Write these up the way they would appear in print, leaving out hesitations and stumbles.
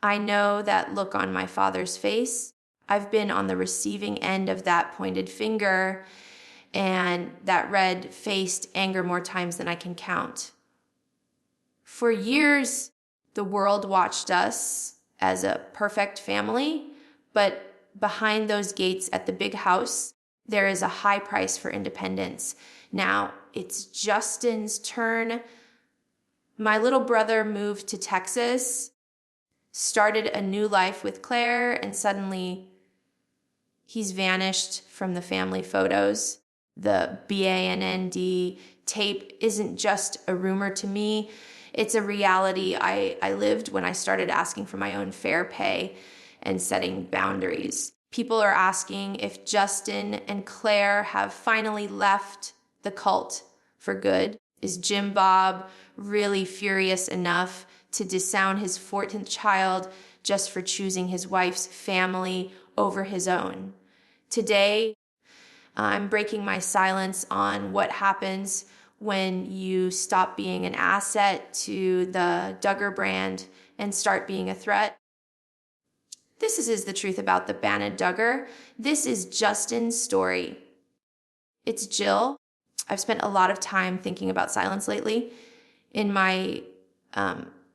I know that look on my father's face. I've been on the receiving end of that pointed finger and that red-faced anger more times than I can count. For years, the world watched us as a perfect family, but behind those gates at the big house, there is a high price for independence. Now, it's Justin's turn. My little brother moved to Texas, started a new life with Claire, and suddenly he's vanished from the family photos. The BANND tape isn't just a rumor to me. It's a reality I lived when I started asking for my own fair pay and setting boundaries. People are asking if Justin and Claire have finally left the cult for good. Is Jim Bob really furious enough to disown his 14th child just for choosing his wife's family over his own? Today, I'm breaking my silence on what happens when you stop being an asset to the Duggar brand and start being a threat. This is the truth about the Jana Duggar. This is Justin's story. It's Jill. I've spent a lot of time thinking about silence lately. In my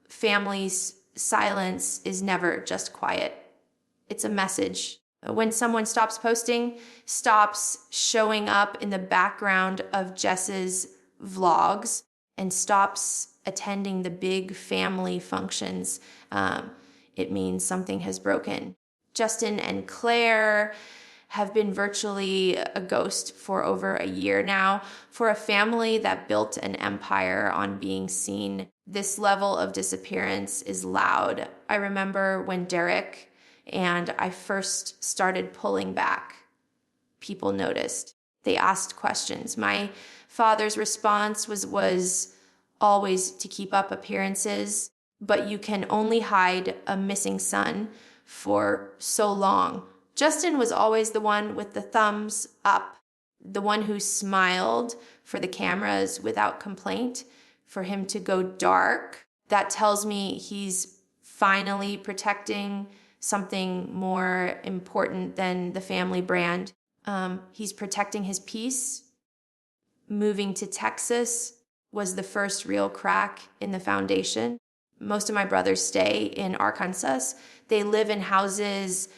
family's silence is never just quiet. It's a message. When someone stops posting, stops showing up in the background of Jess's vlogs, and stops attending the big family functions, it means something has broken. Justin and Claire have been virtually a ghost for over a year now. For a family that built an empire on being seen, this level of disappearance is loud. I remember when Derek and I first started pulling back, people noticed. They asked questions. My father's response was always to keep up appearances, but you can only hide a missing son for so long. Justin was always the one with the thumbs up, the one who smiled for the cameras without complaint. For him to go dark, that tells me he's finally protecting something more important than the family brand. He's protecting his peace. Moving to Texas was the first real crack in the foundation. Most of my brothers stay in Arkansas. They live in houses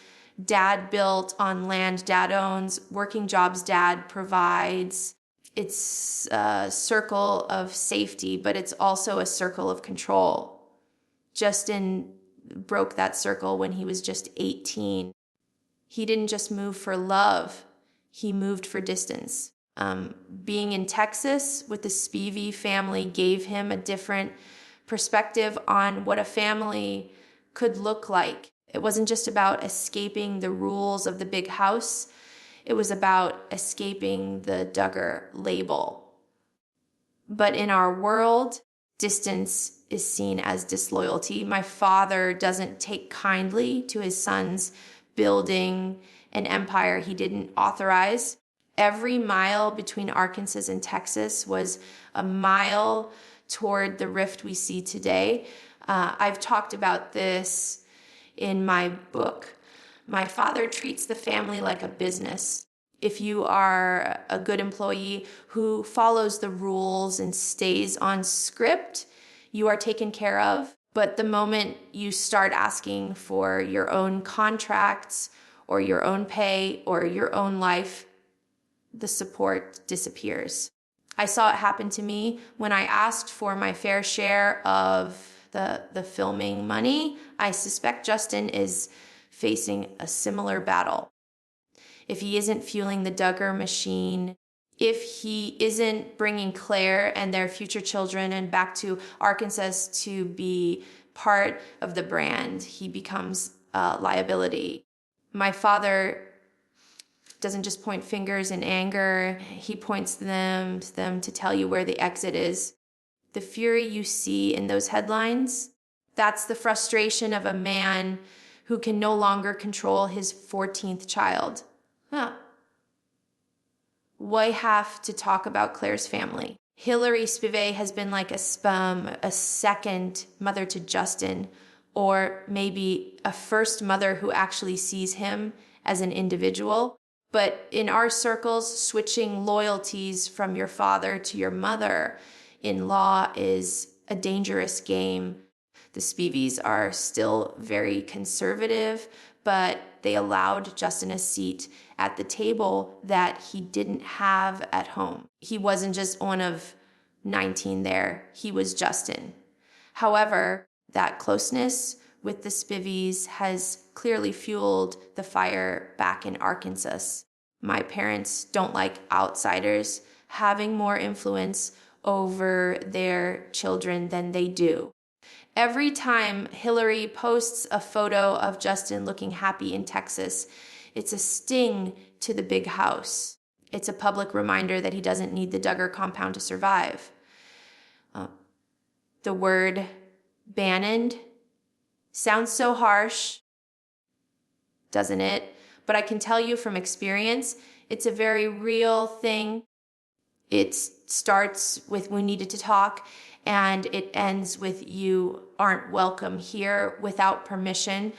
Dad built on land Dad owns, working jobs Dad provides. It's a circle of safety, but it's also a circle of control. Justin broke that circle when he was just 18. He didn't just move for love, he moved for distance. Being in Texas with the Spivey family gave him a different perspective on what a family could look like. It wasn't just about escaping the rules of the big house. It was about escaping the Duggar label. But in our world, distance is seen as disloyalty. My father doesn't take kindly to his sons building an empire he didn't authorize. Every mile between Arkansas and Texas was a mile toward the rift we see today. I've talked about this in my book. My father treats the family like a business. If you are a good employee who follows the rules and stays on script, you are taken care of. But the moment you start asking for your own contracts or your own pay or your own life, the support disappears. I saw it happen to me when I asked for my fair share of the filming money. I suspect Justin is facing a similar battle. If he isn't fueling the Duggar machine, if he isn't bringing Claire and their future children and back to Arkansas to be part of the brand, he becomes a liability. My father doesn't just point fingers in anger. He points them to tell you where the exit is. The fury you see in those headlines, that's the frustration of a man who can no longer control his 14th child. We have to talk about Claire's family. Hillary Spivey has been like a second mother to Justin. or maybe a first mother who actually sees him as an individual. But in our circles, switching loyalties from your father to your mother-in-law is a dangerous game. The Spivis are still very conservative, but they allowed Justin a seat at the table that he didn't have at home. He wasn't just one of 19 there. He was Justin. However, that closeness with the Spivis has clearly fueled the fire back in Arkansas. My parents don't like outsiders having more influence over their children than they do. Every time Hillary posts a photo of Justin looking happy in Texas, it's a sting to the big house. It's a public reminder that he doesn't need the Duggar compound to survive. The word banned sounds so harsh, doesn't it? But I can tell you from experience, it's a very real thing. It starts with we needed to talk, and it ends with you aren't welcome here without permission.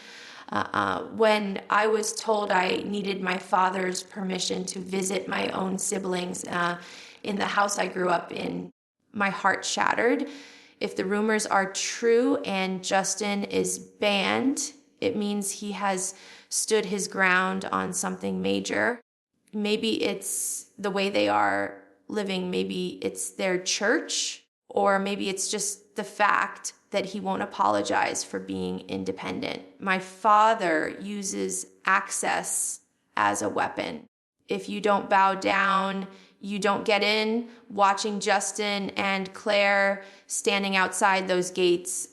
When I was told I needed my father's permission to visit my own siblings in the house I grew up in, my heart shattered. If the rumors are true and Justin is banned, it means he has stood his ground on something major. Maybe it's the way they are living. Maybe it's their church, or maybe it's just the fact that he won't apologize for being independent. My father uses access as a weapon. If you don't bow down, you don't get in. Watching Justin and Claire standing outside those gates,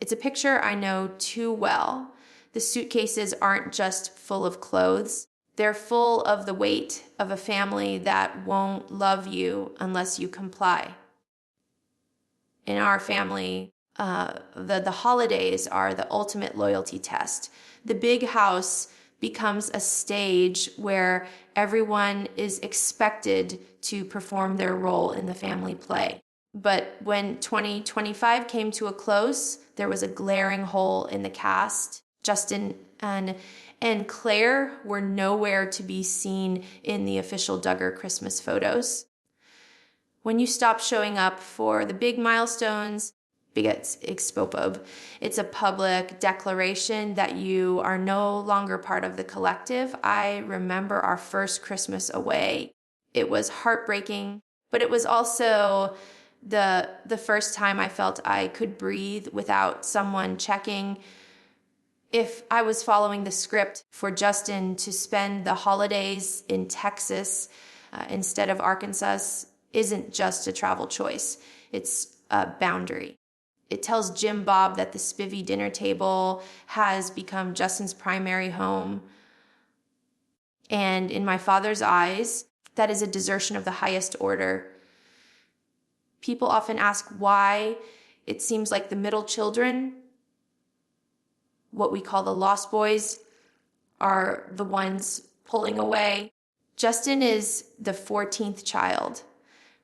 it's a picture I know too well. The suitcases aren't just full of clothes. They're full of the weight of a family that won't love you unless you comply. In our family, the holidays are the ultimate loyalty test. The big house becomes a stage where everyone is expected to perform their role in the family play. But when 2025 came to a close, there was a glaring hole in the cast. Justin and Claire were nowhere to be seen in the official Duggar Christmas photos. When you stop showing up for the big milestones, it's a public declaration that you are no longer part of the collective. I remember our first Christmas away. It was heartbreaking, but it was also the first time I felt I could breathe without someone checking if I was following the script. For Justin to spend the holidays in Texas instead of Arkansas isn't just a travel choice. It's a boundary. It tells Jim Bob that the Spivvy dinner table has become Justin's primary home. And in my father's eyes, that is a desertion of the highest order. People often ask why it seems like the middle children, what we call the lost boys, are the ones pulling away. Justin is the 14th child.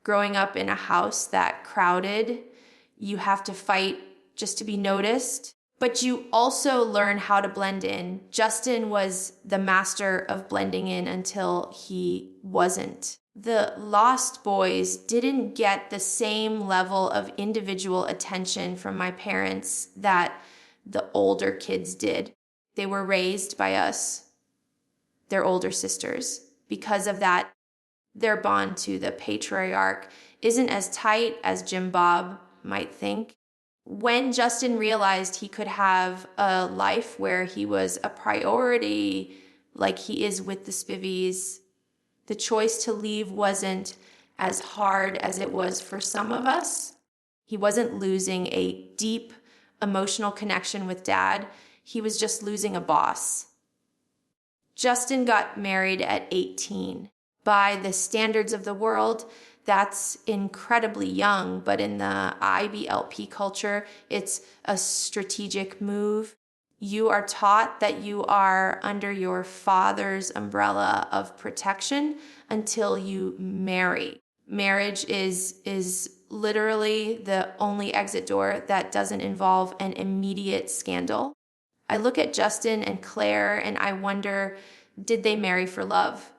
Growing up in a house that crowded, you have to fight just to be noticed, but you also learn how to blend in. Justin was the master of blending in until he wasn't. The Lost Boys didn't get the same level of individual attention from my parents that the older kids did. They were raised by us, their older sisters. Because of that, their bond to the patriarch isn't as tight as Jim Bob might think. When Justin realized he could have a life where he was a priority, like he is with the Spivies, the choice to leave wasn't as hard as it was for some of us. He wasn't losing a deep emotional connection with Dad. He was just losing a boss. Justin got married at 18. By the standards of the world, that's incredibly young, but in the IBLP culture, it's a strategic move. You are taught that you are under your father's umbrella of protection until you marry. Marriage is literally the only exit door that doesn't involve an immediate scandal. I look at Justin and Claire and I wonder, did they marry for love?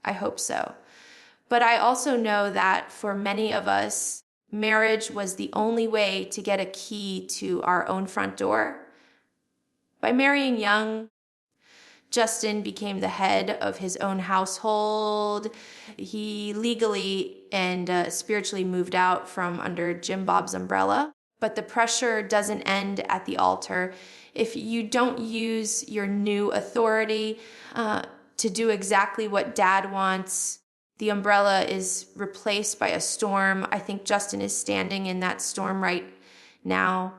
I hope so. But I also know that for many of us, marriage was the only way to get a key to our own front door. By marrying young, Justin became the head of his own household. He legally and spiritually moved out from under Jim Bob's umbrella. But the pressure doesn't end at the altar. If you don't use your new authority to do exactly what dad wants, the umbrella is replaced by a storm. I think Justin is standing in that storm right now.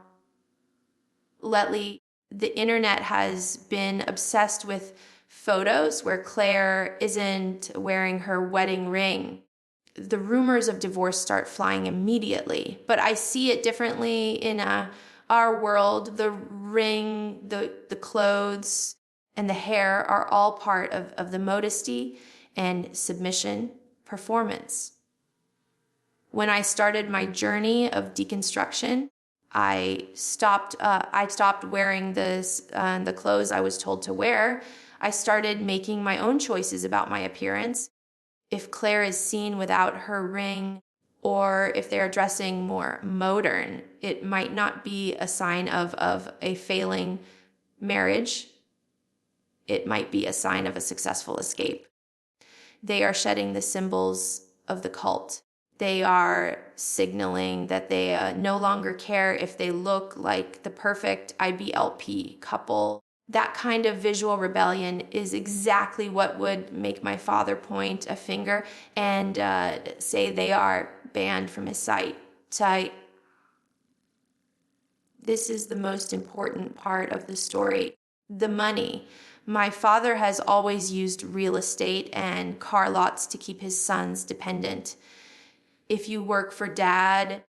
Lately, the internet has been obsessed with photos where Claire isn't wearing her wedding ring. The rumors of divorce start flying immediately, but I see it differently in our world. The ring, the clothes, and the hair are all part of the modesty and submission performance. When I started my journey of deconstruction, I stopped wearing the clothes I was told to wear. I started making my own choices about my appearance. If Claire is seen without her ring, or if they're dressing more modern, it might not be a sign of a failing marriage. It might be a sign of a successful escape. They are shedding the symbols of the cult. They are signaling that they no longer care if they look like the perfect IBLP couple. That kind of visual rebellion is exactly what would make my father point a finger and say they are banned from his sight. This is the most important part of the story. The money. My father has always used real estate and car lots to keep his sons dependent. If you work for dad,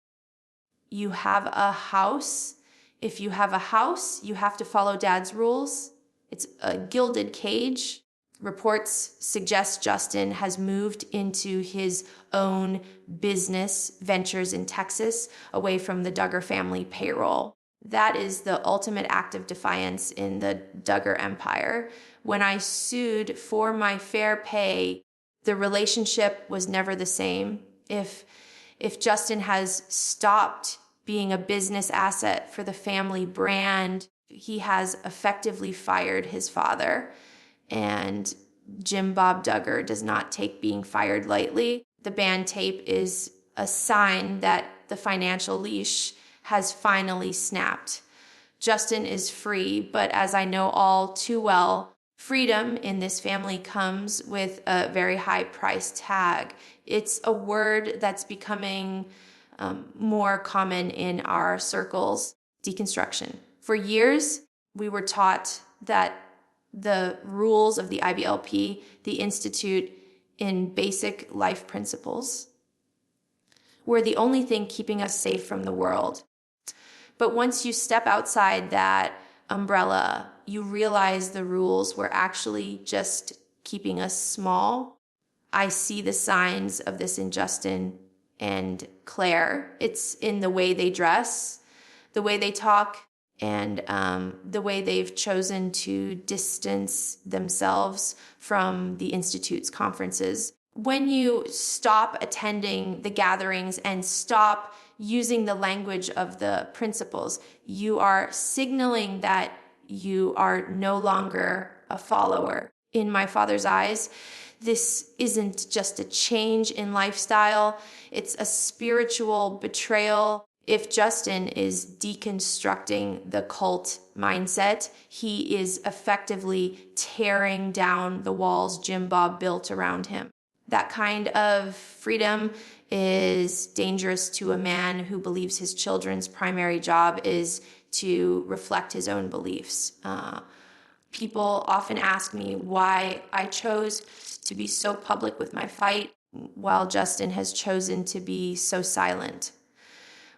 you have a house. If you have a house, you have to follow dad's rules. It's a gilded cage. Reports suggest Justin has moved into his own business ventures in Texas, away from the Duggar family payroll. That is the ultimate act of defiance in the Duggar empire. When I sued for my fair pay, the relationship was never the same. If Justin has stopped being a business asset for the family brand, he has effectively fired his father. And Jim Bob Duggar does not take being fired lightly. The band tape is a sign that the financial leash has finally snapped. Justin is free, but as I know all too well, freedom in this family comes with a very high price tag. It's a word that's becoming more common in our circles. Deconstruction. For years, we were taught that the rules of the IBLP, the Institute in Basic Life Principles, were the only thing keeping us safe from the world. But once you step outside that umbrella, you realize the rules were actually just keeping us small. I see the signs of this in Justin and Claire. It's in the way they dress, the way they talk, and the way they've chosen to distance themselves from the Institute's conferences. When you stop attending the gatherings and stop using the language of the principles, you are signaling that you are no longer a follower. In my father's eyes, this isn't just a change in lifestyle, it's a spiritual betrayal. If Justin is deconstructing the cult mindset, he is effectively tearing down the walls Jim Bob built around him. That kind of freedom is dangerous to a man who believes his children's primary job is to reflect his own beliefs. People often ask me why I chose to be so public with my fight while Justin has chosen to be so silent.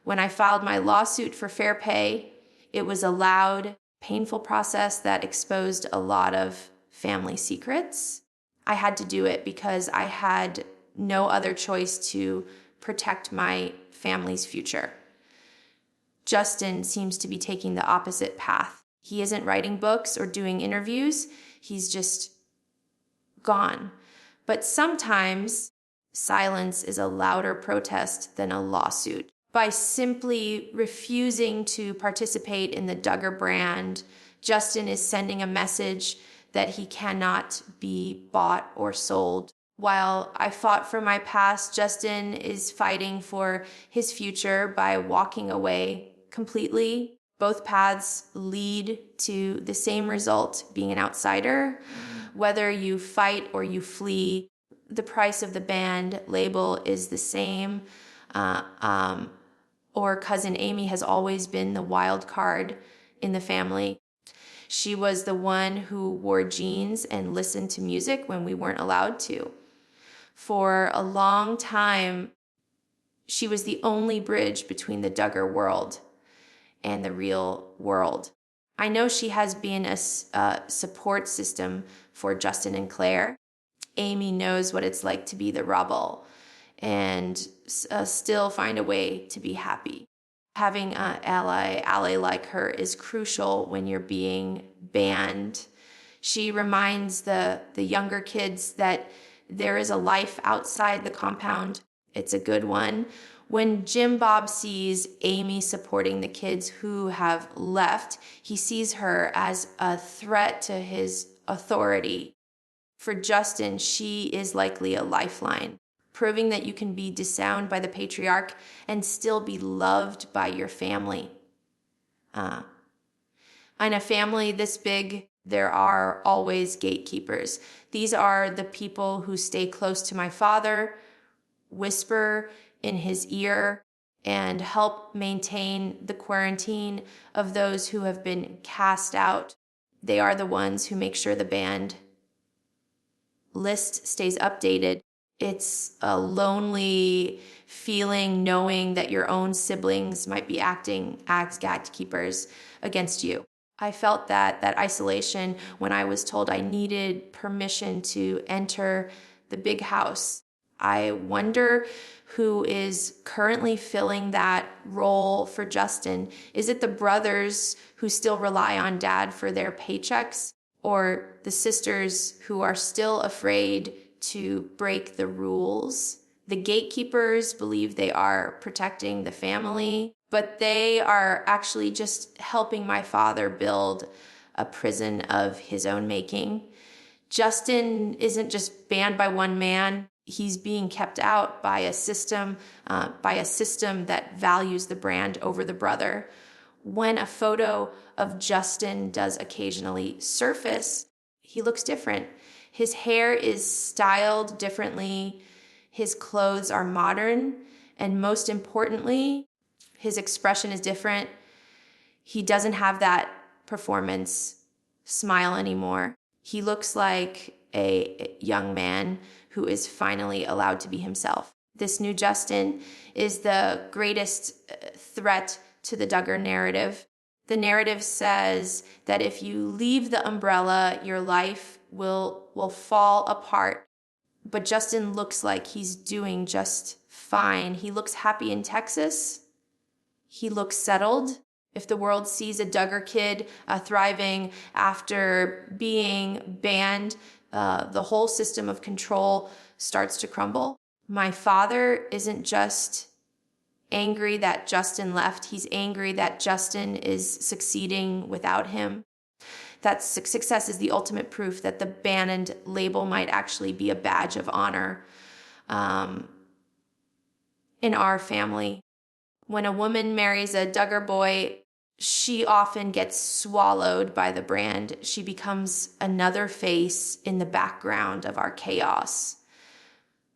When I filed my lawsuit for fair pay, it was a loud, painful process that exposed a lot of family secrets. I had to do it because I had no other choice to protect my family's future. Justin seems to be taking the opposite path. He isn't writing books or doing interviews. He's just gone. But sometimes silence is a louder protest than a lawsuit. By simply refusing to participate in the Duggar brand, Justin is sending a message that he cannot be bought or sold. While I fought for my past, Justin is fighting for his future by walking away completely. Both paths lead to the same result, being an outsider. Whether you fight or you flee, the price of the band label is the same. Or Cousin Amy has always been the wild card in the family. She was the one who wore jeans and listened to music when we weren't allowed to. For a long time, she was the only bridge between the Duggar world and the real world. I know she has been a support system for Justin and Claire. Amy knows what it's like to be the rebel and still find a way to be happy. Having an ally like her is crucial when you're being banned. She reminds the younger kids that there is a life outside the compound. It's a good one. When Jim Bob sees Amy supporting the kids who have left, he sees her as a threat to his authority. For Justin, she is likely a lifeline, proving that you can be disowned by the patriarch and still be loved by your family. In a family this big, there are always gatekeepers. These are the people who stay close to my father, whisper in his ear, and help maintain the quarantine of those who have been cast out. They are the ones who make sure the band list stays updated. It's a lonely feeling knowing that your own siblings might be acting as gatekeepers against you. I felt that isolation when I was told I needed permission to enter the big house. I wonder who is currently filling that role for Justin. Is it the brothers who still rely on dad for their paychecks, or the sisters who are still afraid to break the rules? The gatekeepers believe they are protecting the family, but they are actually just helping my father build a prison of his own making. Justin isn't just banned by one man. He's being kept out by a system that values the brand over the brother. When a photo of Justin does occasionally surface, he looks different. His hair is styled differently. His clothes are modern. And most importantly, his expression is different. He doesn't have that performance smile anymore. He looks like a young man who is finally allowed to be himself. This new Justin is the greatest threat to the Duggar narrative. The narrative says that if you leave the umbrella, your life will fall apart. But Justin looks like he's doing just fine. He looks happy in Texas. He looks settled. If the world sees a Duggar kid thriving after being banned, the whole system of control starts to crumble. My father isn't just angry that Justin left. He's angry that Justin is succeeding without him. That success is the ultimate proof that the banned label might actually be a badge of honor in our family. When a woman marries a Duggar boy, she often gets swallowed by the brand. She becomes another face in the background of our chaos.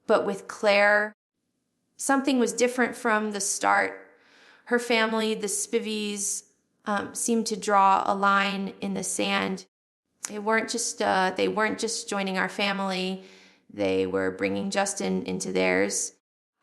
But with Claire, something was different from the start. Her family, the Spivies, seemed to draw a line in the sand. They weren't just joining our family. They were bringing Justin into theirs.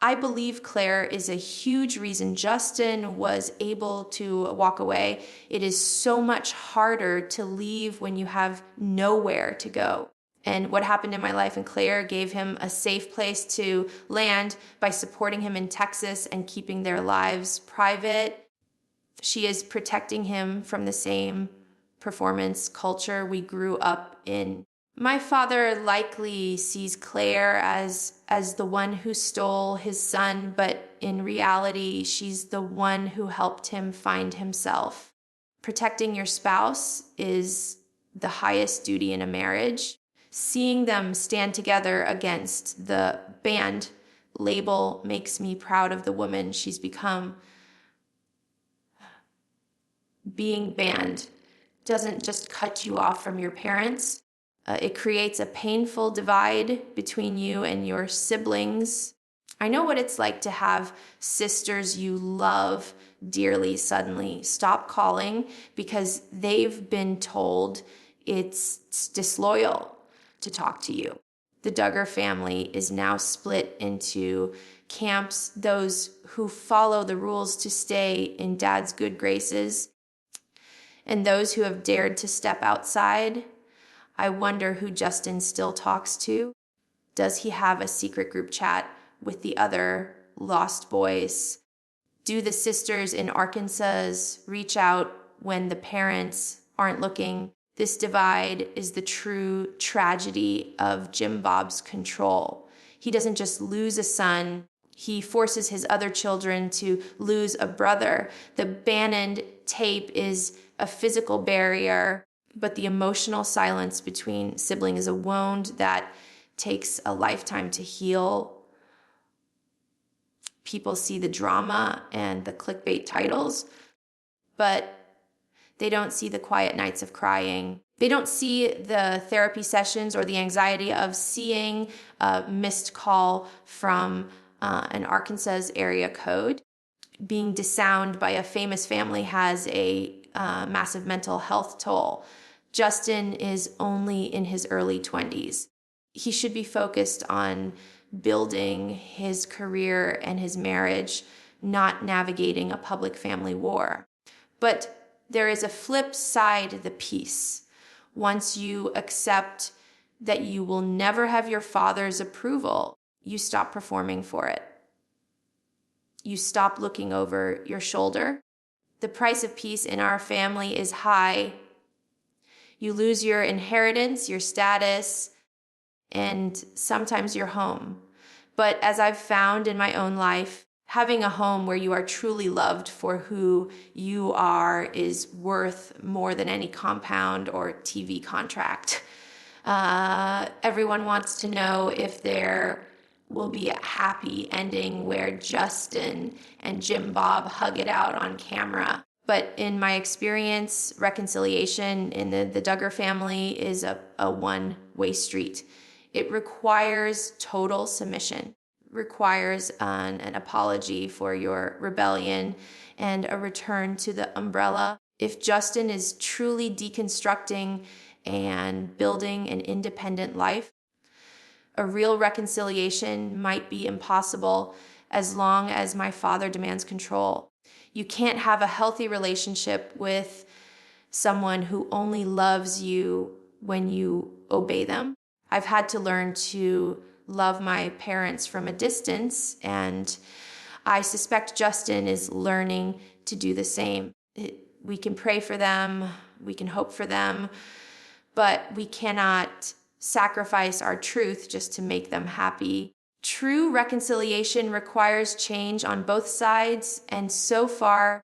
I believe Claire is a huge reason Justin was able to walk away. It is so much harder to leave when you have nowhere to go. And what happened in my life, and Claire gave him a safe place to land by supporting him in Texas and keeping their lives private. She is protecting him from the same performance culture we grew up in. My father likely sees Claire as the one who stole his son, but in reality, she's the one who helped him find himself. Protecting your spouse is the highest duty in a marriage. Seeing them stand together against the banned label makes me proud of the woman she's become. Being banned doesn't just cut you off from your parents. It creates a painful divide between you and your siblings. I know what it's like to have sisters you love dearly suddenly stop calling because they've been told it's disloyal to talk to you. The Duggar family is now split into camps, those who follow the rules to stay in Dad's good graces, and those who have dared to step outside. I wonder who Justin still talks to. Does he have a secret group chat with the other lost boys? Do the sisters in Arkansas reach out when the parents aren't looking? This divide is the true tragedy of Jim Bob's control. He doesn't just lose a son, he forces his other children to lose a brother. The banned tape is a physical barrier, but the emotional silence between siblings is a wound that takes a lifetime to heal. People see the drama and the clickbait titles, but they don't see the quiet nights of crying. They don't see the therapy sessions or the anxiety of seeing a missed call from an Arkansas area code. Being disowned by a famous family has a massive mental health toll. Justin is only in his early 20s. He should be focused on building his career and his marriage, not navigating a public family war. But there is a flip side to the piece. Once you accept that you will never have your father's approval, you stop performing for it. You stop looking over your shoulder. The price of peace in our family is high. You lose your inheritance, your status, and sometimes your home. But as I've found in my own life, having a home where you are truly loved for who you are is worth more than any compound or TV contract. Everyone wants to know if there will be a happy ending where Justin and Jim Bob hug it out on camera. But in my experience, reconciliation in the Duggar family is a one-way street. It requires total submission, requires an apology for your rebellion and a return to the umbrella. If Justin is truly deconstructing and building an independent life, a real reconciliation might be impossible as long as my father demands control. You can't have a healthy relationship with someone who only loves you when you obey them. I've had to learn to love my parents from a distance, and I suspect Justin is learning to do the same. We can pray for them, we can hope for them, but we cannot sacrifice our truth just to make them happy. True reconciliation requires change on both sides, and so far,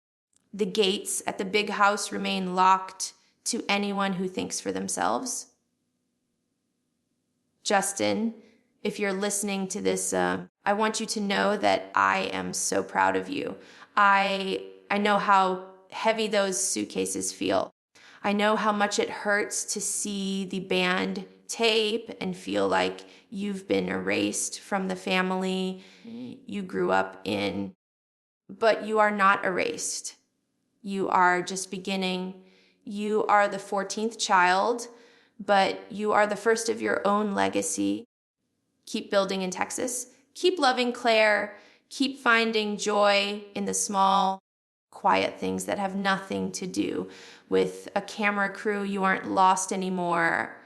the gates at the big house remain locked to anyone who thinks for themselves. Justin, if you're listening to this, I want you to know that I am so proud of you. I know how heavy those suitcases feel. I know how much it hurts to see the banned tape and feel like you've been erased from the family you grew up in. But you are not erased. You are just beginning. You are the 14th child, but you are the first of your own legacy. Keep building in Texas. Keep loving Claire. Keep finding joy in the small, quiet things that have nothing to do with a camera crew. You aren't lost anymore.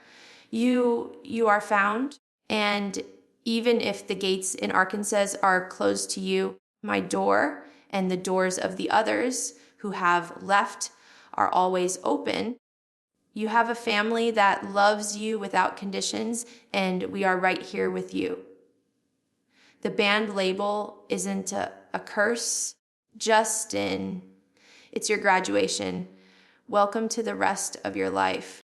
You are found, and even if the gates in Arkansas are closed to you, my door and the doors of the others who have left are always open. You have a family that loves you without conditions, and we are right here with you. The band label isn't a curse. Justin, it's your graduation. Welcome to the rest of your life.